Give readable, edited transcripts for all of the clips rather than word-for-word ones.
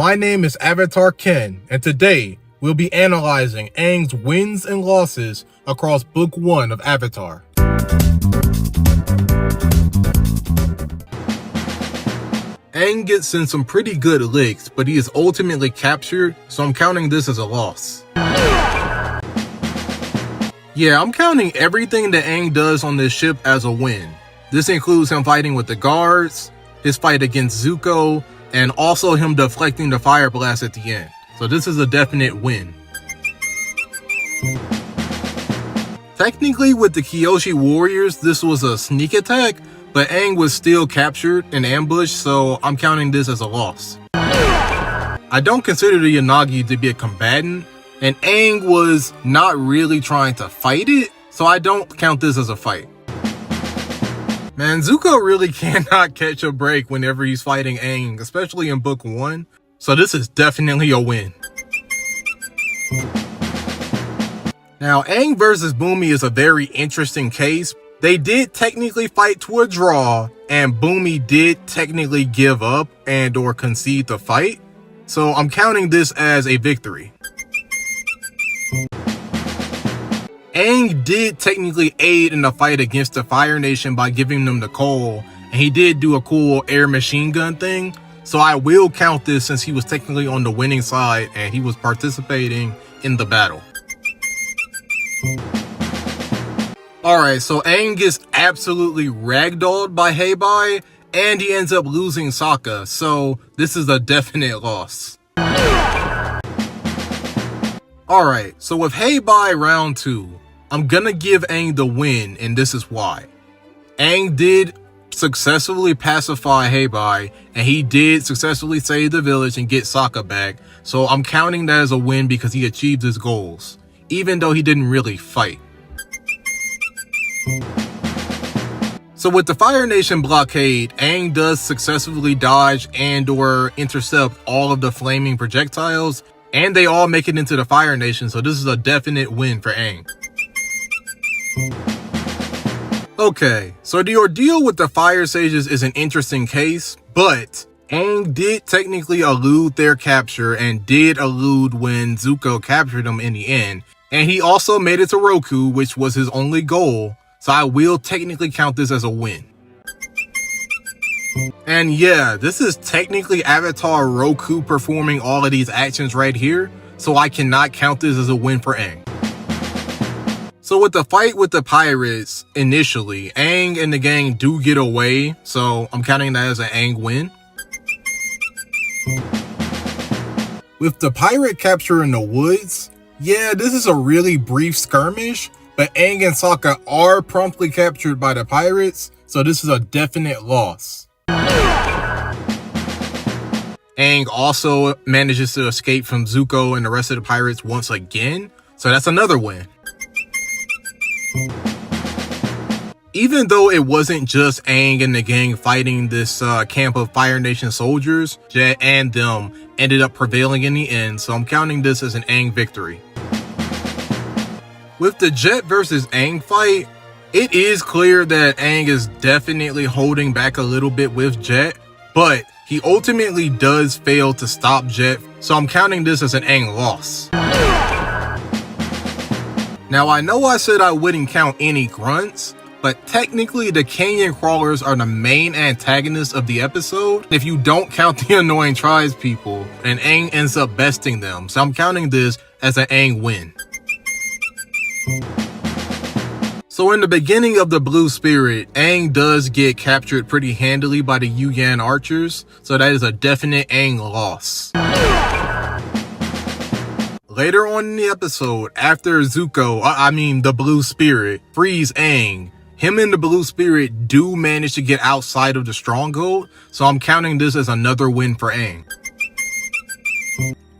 My name is Avatar Ken, and today we'll be analyzing Aang's wins and losses across Book 1 of Avatar. Aang gets in some pretty good licks, but he is ultimately captured, so I'm counting this as a loss. Yeah, I'm counting everything that Aang does on this ship as a win. This includes him fighting with the guards, his fight against Zuko, and also him deflecting the fire blast at the end. So this is a definite win. Technically with the Kyoshi warriors, this was a sneak attack, but Aang was still captured and ambushed, so I'm counting this as a loss. I don't consider the Yanagi to be a combatant, and Aang was not really trying to fight it, so I don't count this as a fight. Man, Zuko really cannot catch a break whenever he's fighting Aang, especially in Book 1, so this is definitely a win. Now, Aang versus Bumi is a very interesting case. They did technically fight to a draw, and Bumi did technically give up and or concede the fight, so I'm counting this as a victory. Aang did technically aid in the fight against the Fire Nation by giving them the coal, and he did do a cool air machine gun thing, so I will count this since he was technically on the winning side and he was participating in the battle. Alright, so Aang gets absolutely ragdolled by Heibai, and he ends up losing Sokka, so this is a definite loss. Alright, so with Heibai round 2, I'm gonna give Aang the win, and this is why. Aang did successfully pacify Heibai, and he did successfully save the village and get Sokka back, so I'm counting that as a win because he achieved his goals, even though he didn't really fight. So with the Fire Nation blockade, Aang does successfully dodge and or intercept all of the flaming projectiles, and they all make it into the Fire Nation, so this is a definite win for Aang. Okay, so the ordeal with the Fire Sages is an interesting case, but Aang did technically elude their capture and did elude when Zuko captured him in the end, and he also made it to Roku, which was his only goal, so I will technically count this as a win. And yeah, this is technically Avatar Roku performing all of these actions right here, so I cannot count this as a win for Aang. So with the fight with the pirates, initially, Aang and the gang do get away, so I'm counting that as an Aang win. With the pirate capture in the woods, yeah, this is a really brief skirmish, but Aang and Sokka are promptly captured by the pirates, so this is a definite loss. Aang also manages to escape from Zuko and the rest of the pirates once again, so that's another win. Even though it wasn't just Aang and the gang fighting this camp of Fire Nation soldiers, Jet and them ended up prevailing in the end, so I'm counting this as an Aang victory. With the Jet versus Aang fight, it is clear that Aang is definitely holding back a little bit with Jet, but he ultimately does fail to stop Jet, so I'm counting this as an Aang loss. Now I know I said I wouldn't count any grunts, but technically the canyon crawlers are the main antagonists of the episode if you don't count the annoying tribespeople, and Aang ends up besting them, so I'm counting this as an Aang win. So in the beginning of the Blue Spirit, Aang does get captured pretty handily by the Yuyan archers, so that is a definite Aang loss. Later on in the episode, after Zuko, the Blue Spirit, frees Aang, him and the Blue Spirit do manage to get outside of the stronghold, so I'm counting this as another win for Aang.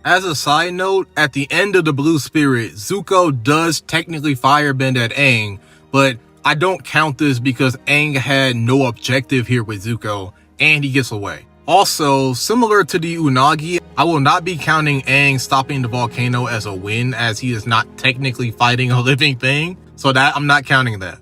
As a side note, at the end of the Blue Spirit, Zuko does technically firebend at Aang, but I don't count this because Aang had no objective here with Zuko, and he gets away. Also, similar to the Unagi, I will not be counting Aang stopping the volcano as a win, as he is not technically fighting a living thing, so that I'm not counting that.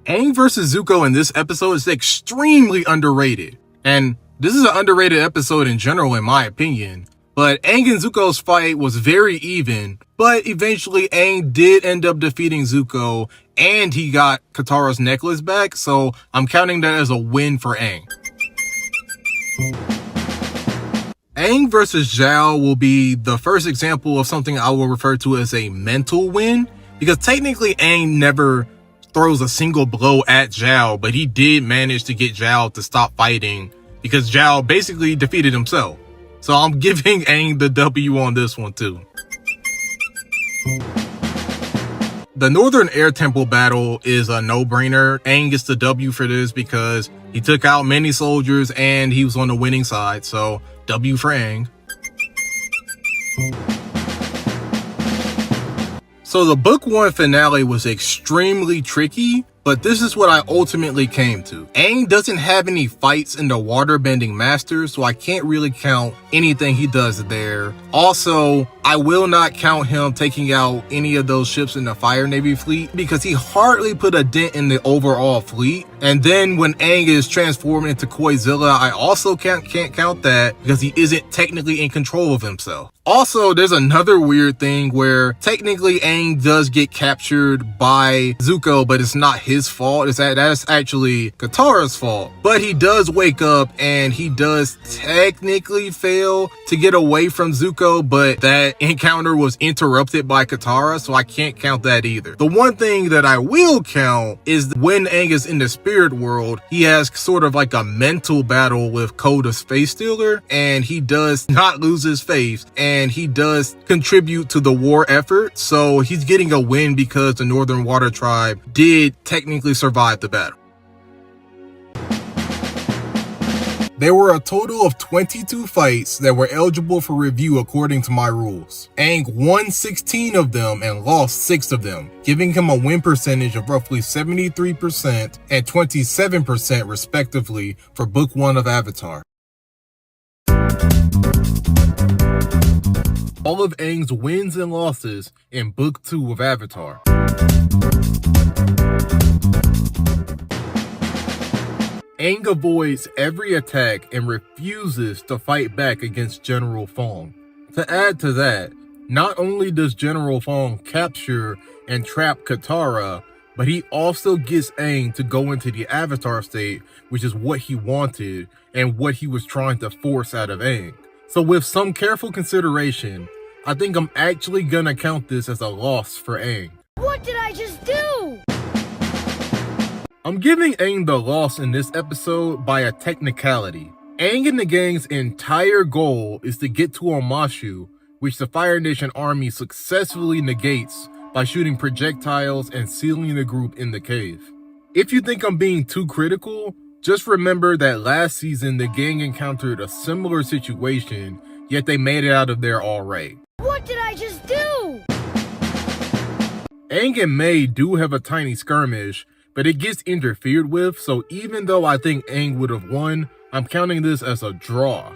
Aang versus Zuko in this episode is extremely underrated, and This is an underrated episode in general in my opinion, but Aang and Zuko's fight was very even, but eventually Aang did end up defeating Zuko and he got Katara's necklace back, so I'm counting that as a win for Aang. Aang versus Zhao will be the first example of something I will refer to as a mental win, because technically Aang never throws a single blow at Zhao, but he did manage to get Zhao to stop fighting because Zhao basically defeated himself. So I'm giving Aang the W on this one too. The Northern Air Temple battle is a no-brainer. Aang gets the W for this because he took out many soldiers and he was on the winning side, so W for Aang. So the book 1 finale was extremely tricky, but this is what I ultimately came to. Aang doesn't have any fights in the waterbending master, so I can't really count anything he does there. Also, I will not count him taking out any of those ships in the Fire Navy fleet because he hardly put a dent in the overall fleet. And then when Aang is transformed into Koizilla, I also can't count that because he isn't technically in control of himself. Also, there's another weird thing where technically Aang does get captured by Zuko, but it's not his fault. That's actually Katara's fault. But he does wake up and he does technically fail to get away from Zuko, but that encounter was interrupted by Katara, so I can't count that either. The one thing that I will count is when Aang is in the spirit world, he has sort of like a mental battle with Ko the Space Stealer, and he does not lose his faith, and he does contribute to the war effort, so he's getting a win because the Northern Water Tribe did technically survive the battle. There were a total of 22 fights that were eligible for review according to my rules. Aang won 16 of them and lost 6 of them, giving him a win percentage of roughly 73% and 27% respectively for Book 1 of Avatar. All of Aang's wins and losses in Book 2 of Avatar. Aang avoids every attack and refuses to fight back against General Fong. To add to that, not only does General Fong capture and trap Katara, but he also gets Aang to go into the Avatar state, which is what he wanted and what he was trying to force out of Aang. So with some careful consideration, I think I'm actually gonna count this as a loss for Aang. What did I just do? I'm giving Aang the loss in this episode by a technicality. Aang and the gang's entire goal is to get to Omashu, which the Fire Nation army successfully negates by shooting projectiles and sealing the group in the cave. If you think I'm being too critical, just remember that last season the gang encountered a similar situation, yet they made it out of there alright. What did I just do? Aang and Mei do have a tiny skirmish, but it gets interfered with, so even though I think Aang would have won, I'm counting this as a draw.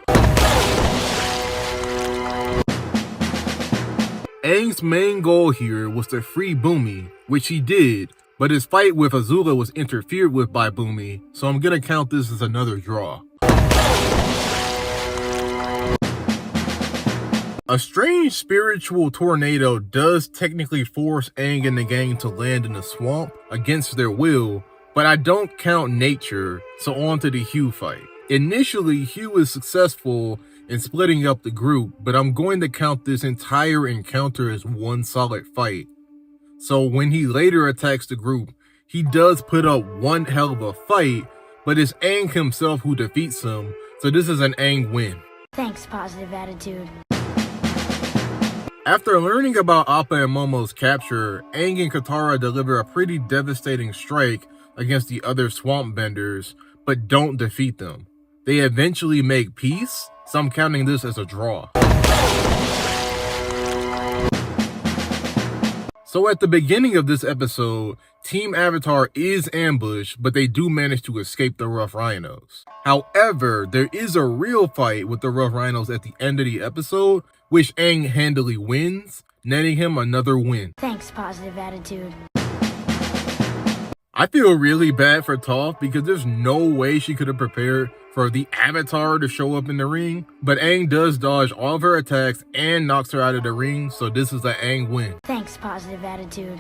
Aang's main goal here was to free Bumi, which he did, but his fight with Azula was interfered with by Bumi, so I'm gonna count this as another draw. A strange spiritual tornado does technically force Aang and the gang to land in the swamp against their will, but I don't count nature, so on to the Hugh fight. Initially, Hugh is successful in splitting up the group, but I'm going to count this entire encounter as one solid fight. So when he later attacks the group, he does put up one hell of a fight, but it's Aang himself who defeats him, so this is an Aang win. Thanks, positive attitude. After learning about Appa and Momo's capture, Aang and Katara deliver a pretty devastating strike against the other swamp benders, but don't defeat them. They eventually make peace, so I'm counting this as a draw. So at the beginning of this episode, Team Avatar is ambushed, but they do manage to escape the Rough Rhinos. However, there is a real fight with the Rough Rhinos at the end of the episode, which Aang handily wins, netting him another win. Thanks, positive attitude. I feel really bad for Toph because there's no way she could have prepared for the Avatar to show up in the ring, but Aang does dodge all of her attacks and knocks her out of the ring, so this is an Aang win. Thanks, positive attitude.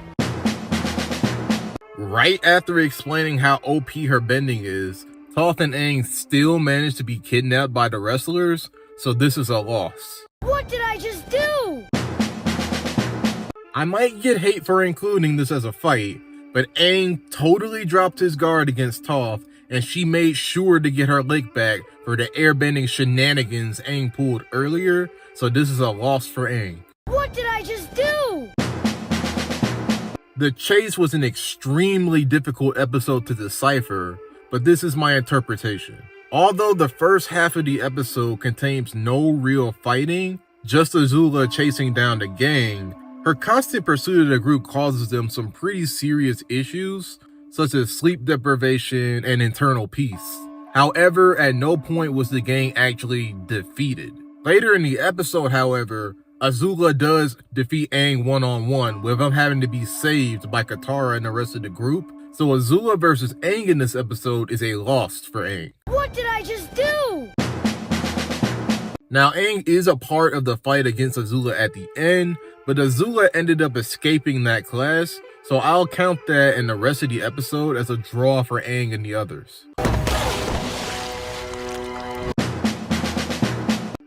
Right after explaining how OP her bending is, Toph and Aang still manage to be kidnapped by the wrestlers, so this is a loss. What did I just do? I might get hate for including this as a fight, but Aang totally dropped his guard against Toph, and she made sure to get her lick back for the airbending shenanigans Aang pulled earlier, so this is a loss for Aang. What did I just do? The chase was an extremely difficult episode to decipher, but this is my interpretation. Although the first half of the episode contains no real fighting, just Azula chasing down the gang, her constant pursuit of the group causes them some pretty serious issues, such as sleep deprivation and internal peace. However, at no point was the gang actually defeated. Later in the episode, however, Azula does defeat Aang one-on-one, with him having to be saved by Katara and the rest of the group. So Azula versus Aang in this episode is a loss for Aang. What did I just do? Now, Aang is a part of the fight against Azula at the end, but Azula ended up escaping that class, so I'll count that in the rest of the episode as a draw for Aang and the others.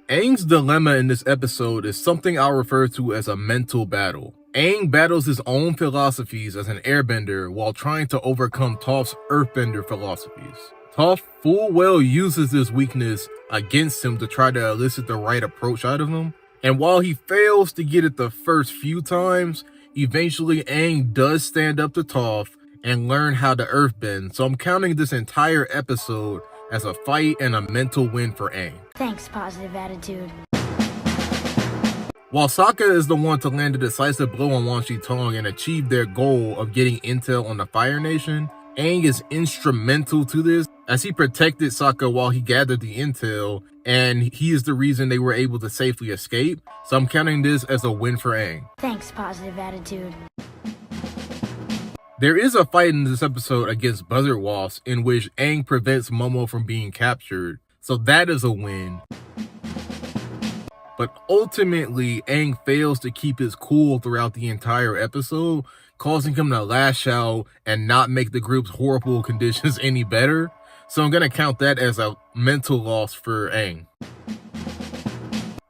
Aang's dilemma in this episode is something I'll refer to as a mental battle. Aang battles his own philosophies as an airbender while trying to overcome Toph's earthbender philosophies. Toph full well uses this weakness against him to try to elicit the right approach out of him, and while he fails to get it the first few times, eventually Aang does stand up to Toph and learn how to earthbend, so I'm counting this entire episode as a fight and a mental win for Aang. Thanks, positive attitude. While Sokka is the one to land a decisive blow on Wan Shi Tong and achieve their goal of getting intel on the Fire Nation, Aang is instrumental to this as he protected Sokka while he gathered the intel, and he is the reason they were able to safely escape, so I'm counting this as a win for Aang. Thanks, positive attitude. There is a fight in this episode against Buzzard Wasp in which Aang prevents Momo from being captured, so that is a win. But ultimately, Aang fails to keep his cool throughout the entire episode, causing him to lash out and not make the group's horrible conditions any better. So I'm going to count that as a mental loss for Aang.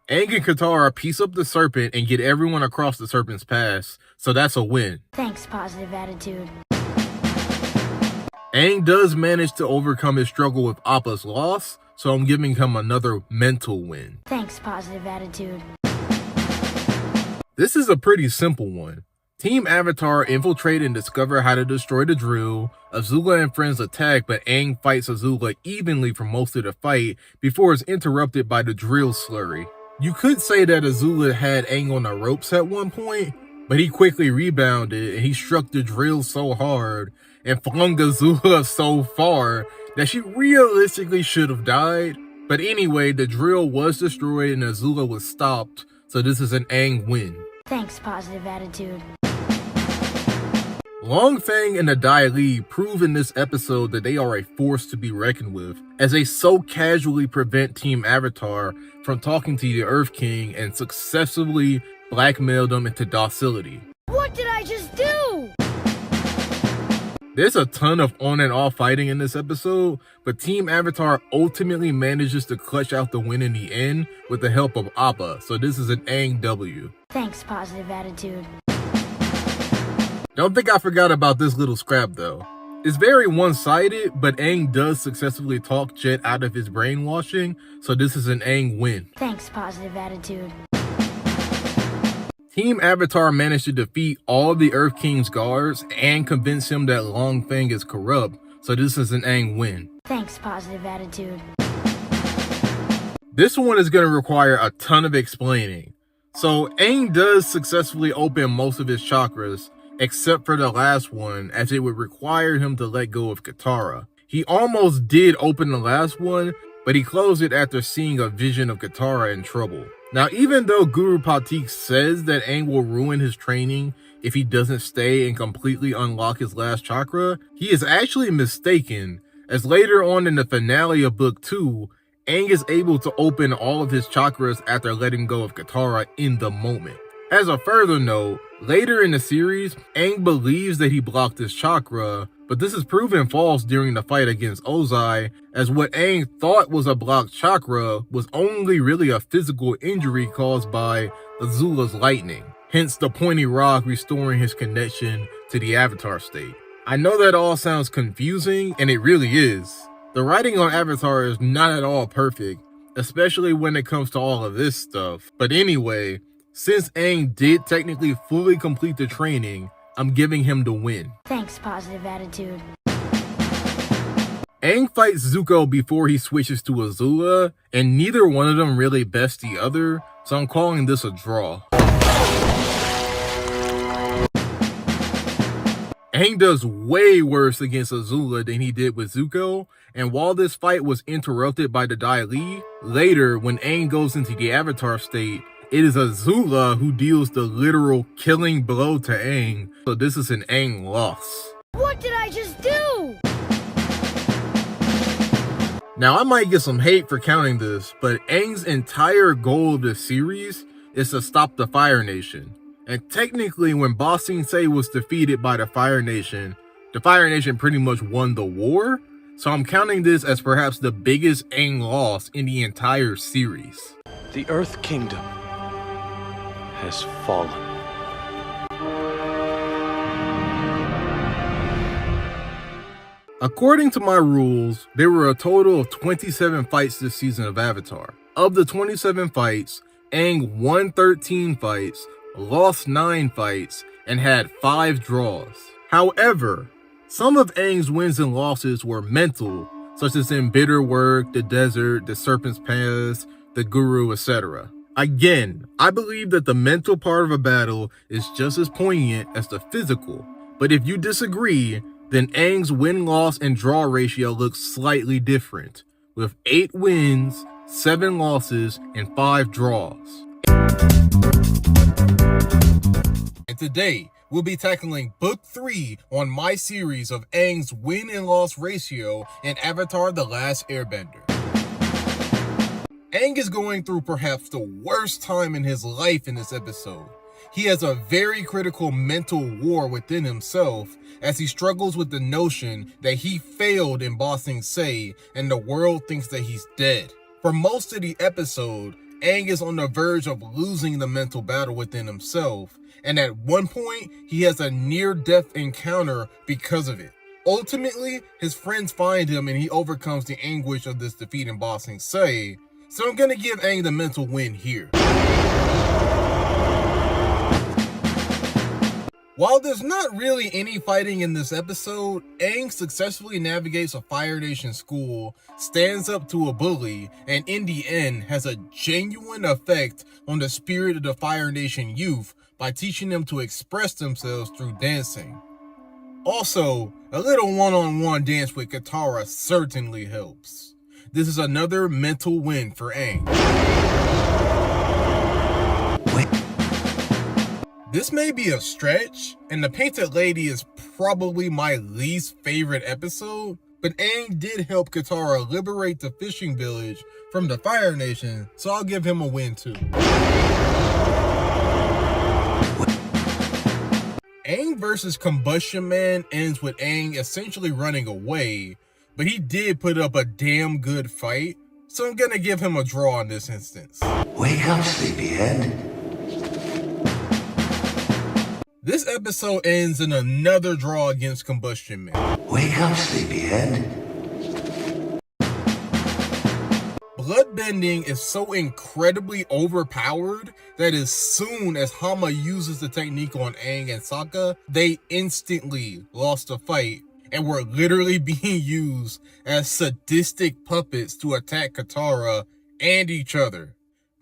Aang and Katara piece up the serpent and get everyone across the serpent's pass, so that's a win. Thanks, positive attitude. Aang does manage to overcome his struggle with Appa's loss, so I'm giving him another mental win. Thanks, positive attitude. This is a pretty simple one. Team Avatar infiltrate and discover how to destroy the drill. Azula and friends attack, but Aang fights Azula evenly for most of the fight before it's interrupted by the drill slurry. You could say that Azula had Aang on the ropes at one point, but he quickly rebounded and he struck the drill so hard and flung Azula so far that she realistically should have died. But anyway, the drill was destroyed and Azula was stopped, so this is an Aang win. Thanks, positive attitude. Long Fang and the Dai Li prove in this episode that they are a force to be reckoned with, as they so casually prevent Team Avatar from talking to the Earth King and successfully blackmail them into docility. What did I just do? There's a ton of on and off fighting in this episode, but Team Avatar ultimately manages to clutch out the win in the end with the help of Appa, so this is an Aang W. Thanks, positive attitude. Don't think I forgot about this little scrap though. It's very one-sided, but Aang does successfully talk Jet out of his brainwashing, so this is an Aang win. Thanks, positive attitude. Team Avatar managed to defeat all the Earth King's guards and convince him that Long Fang is corrupt, so this is an Aang win. Thanks, positive attitude. This one is going to require a ton of explaining. So Aang does successfully open most of his chakras, except for the last one, as it would require him to let go of Katara. He almost did open the last one, but he closed it after seeing a vision of Katara in trouble. Now, even though Guru Patik says that Aang will ruin his training if he doesn't stay and completely unlock his last chakra, he is actually mistaken, as later on in the finale of Book 2, Aang is able to open all of his chakras after letting go of Katara in the moment. As a further note, later in the series, Aang believes that he blocked his chakra, but this is proven false during the fight against Ozai, as what Aang thought was a blocked chakra was only really a physical injury caused by Azula's lightning, hence the pointy rock restoring his connection to the Avatar state. I know that all sounds confusing, and it really is. The writing on Avatar is not at all perfect, especially when it comes to all of this stuff. But anyway, since Aang did technically fully complete the training, I'm giving him the win. Thanks, positive attitude. Aang fights Zuko before he switches to Azula, and neither one of them really bests the other, so I'm calling this a draw. Aang does way worse against Azula than he did with Zuko, and while this fight was interrupted by the Dai Li, later when Aang goes into the Avatar state, it is Azula who deals the literal killing blow to Aang, so this is an Aang loss. What did I just do? Now I might get some hate for counting this, but Aang's entire goal of the series is to stop the Fire Nation. And technically, when Ba Sing Se was defeated by the Fire Nation pretty much won the war. So I'm counting this as perhaps the biggest Aang loss in the entire series. The Earth Kingdom has fallen. According to my rules, there were a total of 27 fights this season of Avatar. Of the 27 fights, Aang won 13 fights, lost 9 fights, and had 5 draws. However, some of Aang's wins and losses were mental, such as in Bitter Work, the Desert, the Serpent's Pass, the Guru, etc. Again, I believe that the mental part of a battle is just as poignant as the physical, but if you disagree, then Aang's win-loss and draw ratio looks slightly different, with 8 wins, 7 losses, and 5 draws. And today, we'll be tackling Book 3 on my series of Aang's win and loss ratio in Avatar: The Last Airbender. Aang is going through perhaps the worst time in his life in this episode. He has a very critical mental war within himself as he struggles with the notion that he failed in Ba Sing Se and the world thinks that he's dead. For most of the episode, Aang is on the verge of losing the mental battle within himself, and at one point, he has a near-death encounter because of it. Ultimately, his friends find him and he overcomes the anguish of this defeat in Ba Sing Se, so I'm gonna give Aang the mental win here. While there's not really any fighting in this episode, Aang successfully navigates a Fire Nation school, stands up to a bully, and in the end has a genuine effect on the spirit of the Fire Nation youth by teaching them to express themselves through dancing. Also, a little one-on-one dance with Katara certainly helps. This is another mental win for Aang. This may be a stretch, and the Painted Lady is probably my least favorite episode, but Aang did help Katara liberate the fishing village from the Fire Nation, so I'll give him a win too. Aang versus Combustion Man ends with Aang essentially running away, but he did put up a damn good fight, so I'm gonna give him a draw in this instance. Wake up, sleepyhead. This episode ends in another draw against Combustion Man. Wake up, sleepyhead. Bloodbending is so incredibly overpowered that as soon as Hama uses the technique on Aang and Sokka, they instantly lost the fight and were literally being used as sadistic puppets to attack Katara and each other.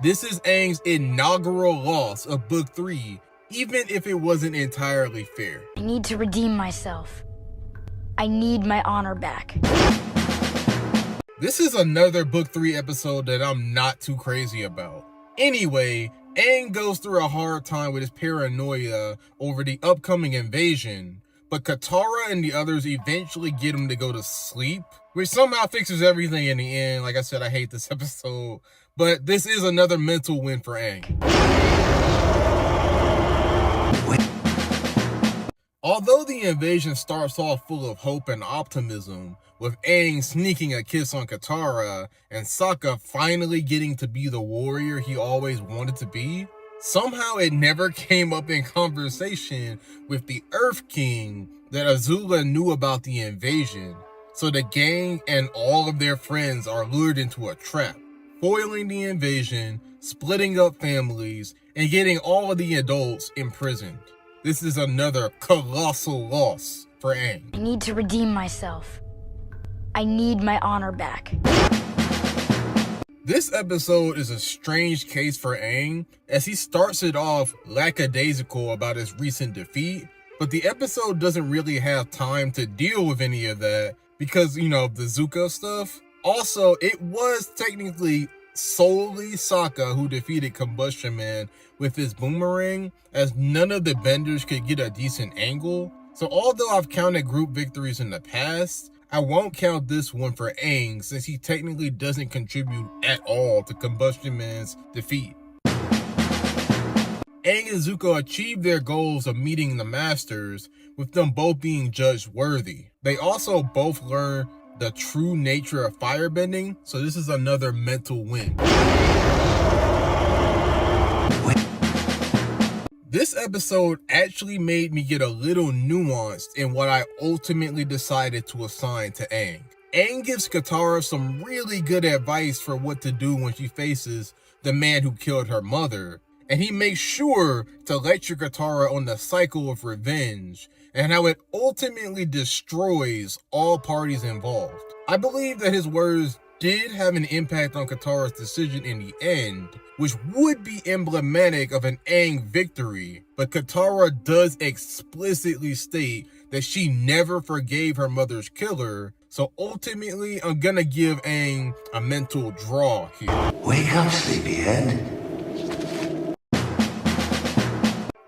This is Aang's inaugural loss of Book 3, even if it wasn't entirely fair. I need to redeem myself. I need my honor back. This is another Book 3 episode that I'm not too crazy about. Anyway, Aang goes through a hard time with his paranoia over the upcoming invasion, but Katara and the others eventually get him to go to sleep, which somehow fixes everything in the end. Like I said, I hate this episode, but this is another mental win for Aang. Although the invasion starts off full of hope and optimism, with Aang sneaking a kiss on Katara and Sokka finally getting to be the warrior he always wanted to be, somehow it never came up in conversation with the Earth King that Azula knew about the invasion. So the gang and all of their friends are lured into a trap, foiling the invasion, splitting up families, and getting all of the adults imprisoned. This is another colossal loss for Aang. I need to redeem myself. I need my honor back. This episode is a strange case for Aang, as he starts it off lackadaisical about his recent defeat, but the episode doesn't really have time to deal with any of that because, you know, the Zuko stuff. Also, it was technically solely Sokka who defeated Combustion Man with his boomerang, as none of the benders could get a decent angle. So although I've counted group victories in the past, I won't count this one for Aang since he technically doesn't contribute at all to Combustion Man's defeat. Aang and Zuko achieved their goals of meeting the Masters, with them both being judged worthy. They also both learn the true nature of firebending, so this is another mental win. This episode actually made me get a little nuanced in what I ultimately decided to assign to Aang. Aang gives Katara some really good advice for what to do when she faces the man who killed her mother, and he makes sure to lecture Katara on the cycle of revenge and how it ultimately destroys all parties involved. I believe that his words did have an impact on Katara's decision in the end, which would be emblematic of an Aang victory, but Katara does explicitly state that she never forgave her mother's killer, so ultimately I'm gonna give Aang a mental draw here. Wake up, sleepyhead.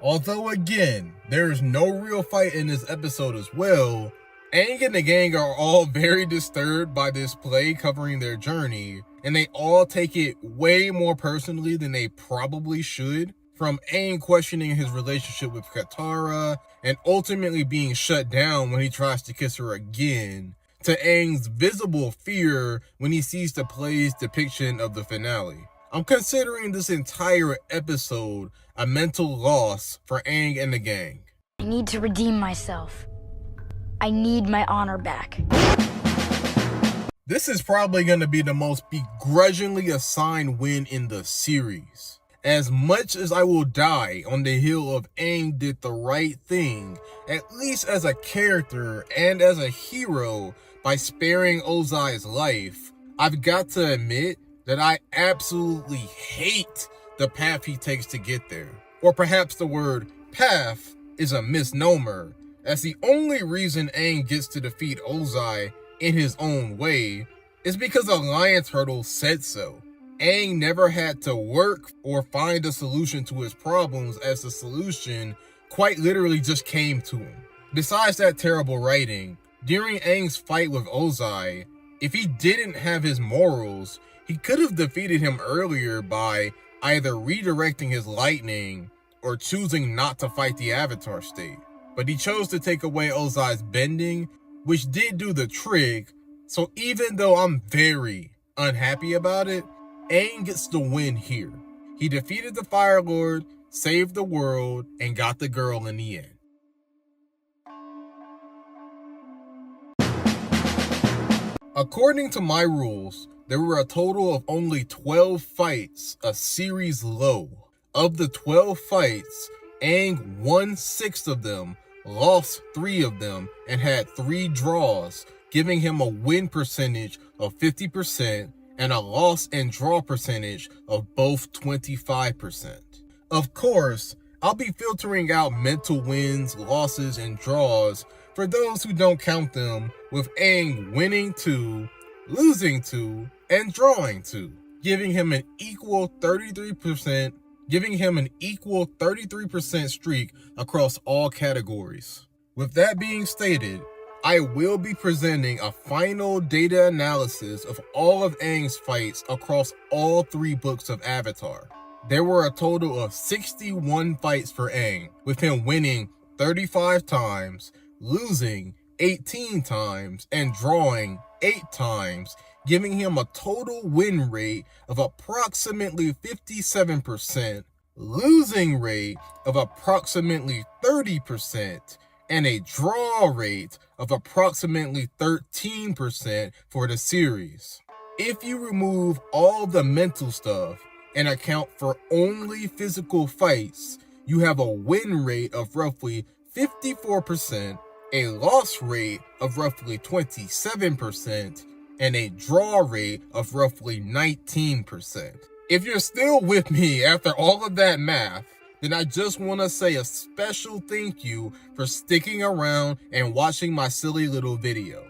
Although again, there is no real fight in this episode as well, Aang and the gang are all very disturbed by this play covering their journey, and they all take it way more personally than they probably should. From Aang questioning his relationship with Katara and ultimately being shut down when he tries to kiss her again, to Aang's visible fear when he sees the play's depiction of the finale. I'm considering this entire episode a mental loss for Aang and the gang. I need to redeem myself. I need my honor back. This is probably going to be the most begrudgingly assigned win in the series. As much as I will die on the hill of Aang did the right thing, at least as a character and as a hero, by sparing Ozai's life, I've got to admit that I absolutely hate the path he takes to get there. Or perhaps the word path is a misnomer, as the only reason Aang gets to defeat Ozai in his own way is because the Lion Turtle said so. Aang never had to work or find a solution to his problems, as the solution quite literally just came to him. Besides that terrible writing, during Aang's fight with Ozai, if he didn't have his morals, he could have defeated him earlier by either redirecting his lightning or choosing not to fight the Avatar state. But he chose to take away Ozai's bending, which did do the trick, so even though I'm very unhappy about it, Aang gets the win here. He defeated the Fire Lord, saved the world, and got the girl in the end. According to my rules, there were a total of only 12 fights, a series low. Of the 12 fights, Aang won 6 of them, lost 3 of them, and had 3 draws, giving him a win percentage of 50% and a loss and draw percentage of both 25%. Of course, I'll be filtering out mental wins, losses, and draws for those who don't count them, with Aang winning 2, losing 2, and drawing 2, giving him an equal 33% streak across all categories. With that being stated, I will be presenting a final data analysis of all of Aang's fights across all 3 books of Avatar. There were a total of 61 fights for Aang, with him winning 35 times, losing 18 times, and drawing 8 times, giving him a total win rate of approximately 57%, losing rate of approximately 30%, and a draw rate of approximately 13% for the series. If you remove all the mental stuff and account for only physical fights, you have a win rate of roughly 54%, a loss rate of roughly 27%, and a draw rate of roughly 19%. If you're still with me after all of that math, then I just want to say a special thank you for sticking around and watching my silly little video.